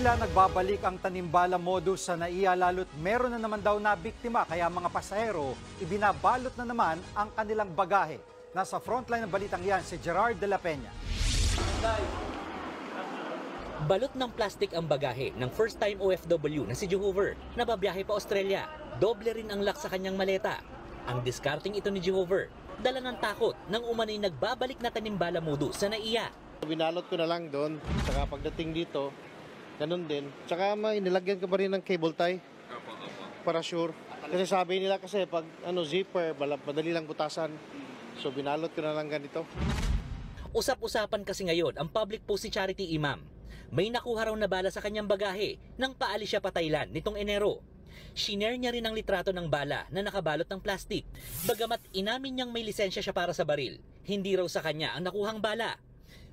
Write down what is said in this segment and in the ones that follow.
Tila nagbabalik ang tanimbala modus sa NAIA lalo't meron na naman daw na biktima kaya mga pasahero ibinabalot na naman ang kanilang bagahe. Nasa frontline ng balitang yan si Gerard de la Peña. Balot ng plastik ang bagahe ng first-time OFW na si Jehover na babiyahe pa Australia. Doble rin ang lock sa kanyang maleta. Ang discarding ito ni Jehover, dala ng takot nang umano'y nagbabalik na tanimbala modus sa NAIA. Binalot ko na lang doon, saka pagdating dito, ganun din. Tsaka may nilagyan ka pa rin ng cable tie para sure. Kasi sabi nila kasi pag zipper, madali lang butasan. So binalot ko na lang ganito. Usap-usapan kasi ngayon ang public post si Charity Imam. May nakuha raw na bala sa kanyang bagahe nang paalis siya pa Thailand nitong Enero. Shinare niya rin ang litrato ng bala na nakabalot ng plastik. Bagamat inamin niyang may lisensya siya para sa baril, hindi raw sa kanya ang nakuhang bala.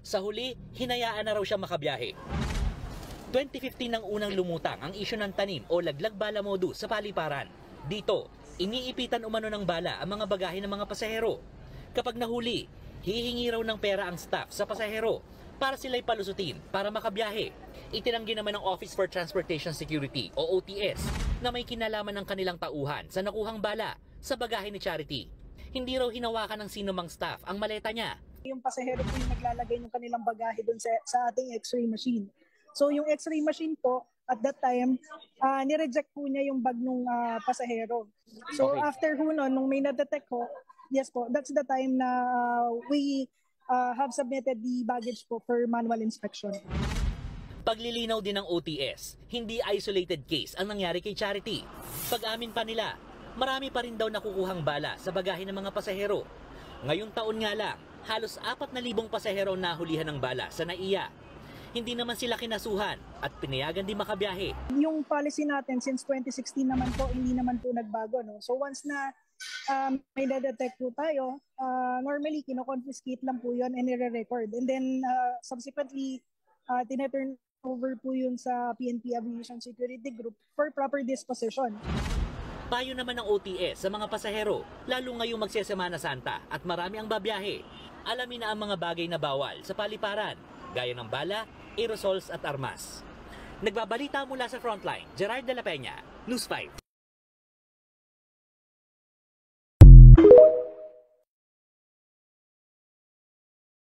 Sa huli, hinayaan na raw siya makabiyahe. 2015 nang unang lumutang ang isyu ng tanim o laglag bala modus sa paliparan. Dito, iniipitan umano ng bala ang mga bagahe ng mga pasahero. Kapag nahuli, hihingi raw ng pera ang staff sa pasahero para sila'y palusutin para makabiyahe. Itinanggi naman ng Office for Transportation Security o OTS na may kinalaman ng kanilang tauhan sa nakuhang bala sa bagahe ni Charity. Hindi raw hinawakan ng sinumang staff ang maleta niya. Yung pasahero po yung naglalagay ng kanilang bagahe dun sa ating x-ray machine. So yung x-ray machine po, at that time, nireject po niya yung bag ng pasahero. So okay. After ho nun, nung may na-detect ho, yes po, that's the time na we have submitted the baggage po for manual inspection. Paglilinaw din ng OTS, hindi isolated case ang nangyari kay Charity. Pag-amin pa nila, marami pa rin daw nakukuhang bala sa bagahe ng mga pasahero. Ngayong taon nga lang, halos 4,000 pasahero nahulihan ng bala sa NAIA. Hindi naman sila kinasuhan at pinayagan din makabiyahe. Yung policy natin since 2016 naman po, hindi naman po nagbago. No? So once na may na-detect po tayo, normally kino-confiscate lang po yun and nire-record. And then subsequently, tineturn over po yun sa PNP Aviation Security Group for proper disposition. Payo naman ng OTS sa mga pasahero, lalo ngayong magsesemana Santa at marami ang babiyahe. Alamin na ang mga bagay na bawal sa paliparan, gaya ng bala, aerosols at armas. Nagbabalita mula sa Frontline, Gerard de la Peña, News 5.